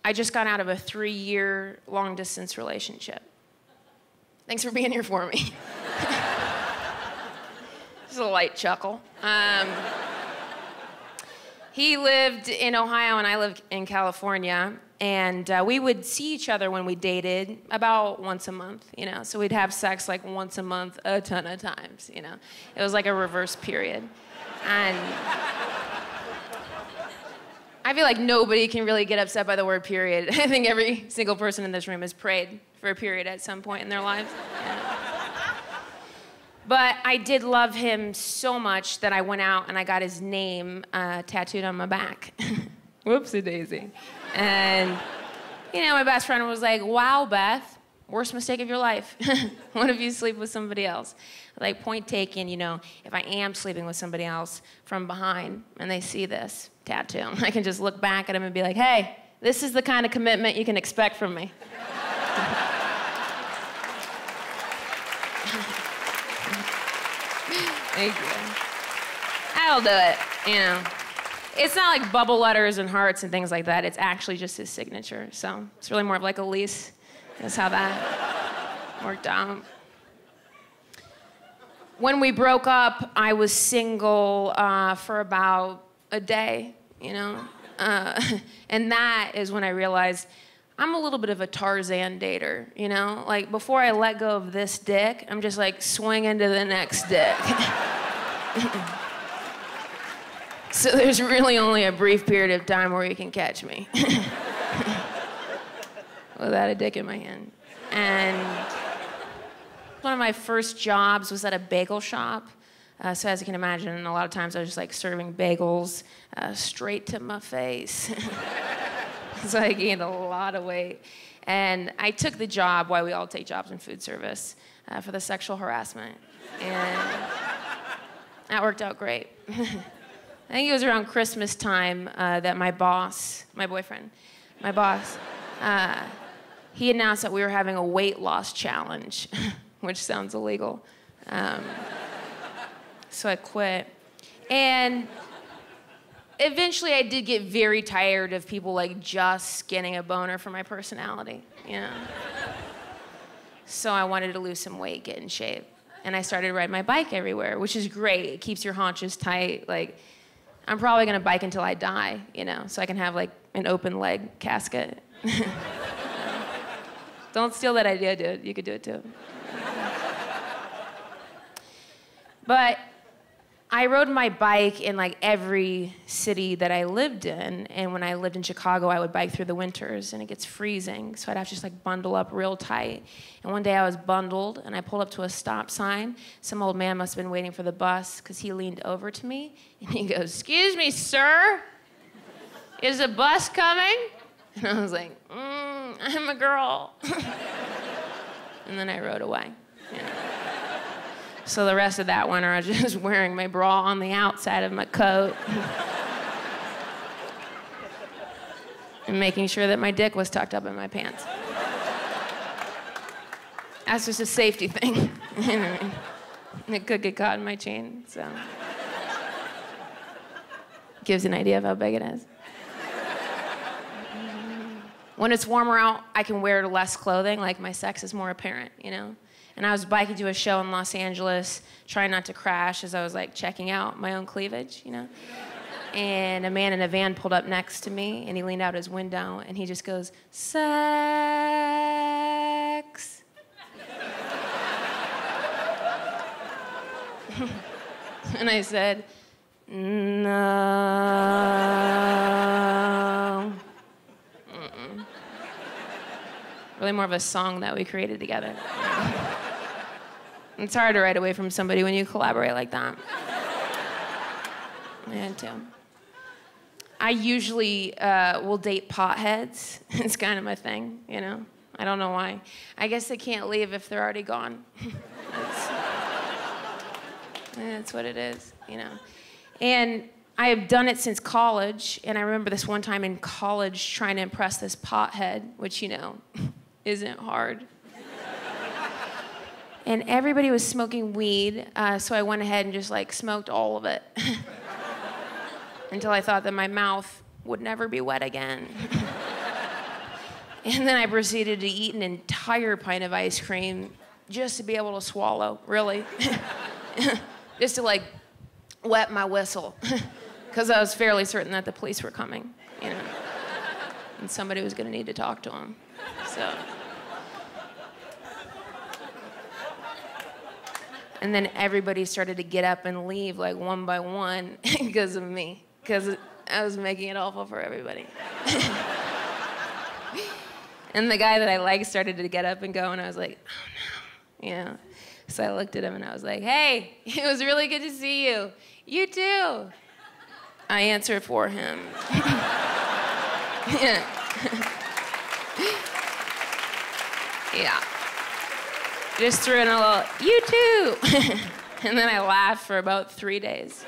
I just got out of a 3-year long-distance relationship. Thanks for being here for me. Just a light chuckle. He lived in Ohio and I lived in California, and we would see each other when we dated about once a month, you know? So we'd have sex like once a month a ton of times, you know? It was like a reverse period. And I feel like nobody can really get upset by the word period. I think every single person in this room has prayed for a period at some point in their lives. Yeah. But I did love him so much that I went out and I got his name tattooed on my back. Whoopsie daisy. And, you know, my best friend was like, wow, Beth, worst mistake of your life. What if you sleep with somebody else? Like, point taken, you know, if I am sleeping with somebody else from behind and they see this tattoo, I can just look back at him and be like, hey, this is the kind of commitment you can expect from me. Thank you. I'll do it, you know. It's not like bubble letters and hearts and things like that. It's actually just his signature. So it's really more of like a lease. That's how that worked out. When we broke up, I was single for about a day, you know? And that is when I realized I'm a little bit of a Tarzan dater, you know? Like, before I let go of this dick, I'm just like swinging to the next dick. So there's really only a brief period of time where you can catch me. Without a dick in my hand. And one of my first jobs was at a bagel shop. So as you can imagine, a lot of times I was just like serving bagels straight to my face. So I gained a lot of weight. And I took the job, why we all take jobs in food service, for the sexual harassment. And that worked out great. I think it was around Christmas time that my boss, he announced that we were having a weight loss challenge, which sounds illegal. So I quit. And eventually I did get very tired of people like just getting a boner for my personality, you know? So I wanted to lose some weight, get in shape. And I started riding my bike everywhere, which is great. It keeps your haunches tight. Like, I'm probably gonna bike until I die, you know, so I can have like an open leg casket. Don't steal that idea, dude. You could do it too. But I rode my bike in like every city that I lived in, and when I lived in Chicago, I would bike through the winters, and it gets freezing, so I'd have to just like bundle up real tight. And one day I was bundled, and I pulled up to a stop sign. Some old man must have been waiting for the bus, because he leaned over to me, and he goes, "Excuse me, sir, is the bus coming?" And I was like, I'm a girl. And then I rode away. Yeah. So the rest of that winter, I was just wearing my bra on the outside of my coat. And making sure that my dick was tucked up in my pants. That's just a safety thing. You know what I mean? And it could get caught in my chain, so. Gives an idea of how big it is. When it's warmer out, I can wear less clothing, like my sex is more apparent, you know? And I was biking to a show in Los Angeles, trying not to crash as I was like checking out my own cleavage, you know? And a man in a van pulled up next to me, and he leaned out his window, and he just goes, "Sex." And I said, "No." Really more of a song that we created together. It's hard to write away from somebody when you collaborate like that. I had to. I usually will date potheads. It's kind of my thing, you know? I don't know why. I guess they can't leave if they're already gone. That's what it is, you know? And I have done it since college, and I remember this one time in college trying to impress this pothead, which, you know, isn't hard. And everybody was smoking weed, so I went ahead and just like smoked all of it. Until I thought that my mouth would never be wet again. And then I proceeded to eat an entire pint of ice cream just to be able to swallow, really. Just to like wet my whistle. Because I was fairly certain that the police were coming, you know. And somebody was gonna need to talk to him, so. And then everybody started to get up and leave like one by one because of me, because I was making it awful for everybody. And the guy that I liked started to get up and go, and I was like, oh no, you know. So I looked at him and I was like, hey, it was really good to see you. You too. I answered for him. Yeah. Yeah. Just threw in a little, you too. And then I laughed for about 3 days.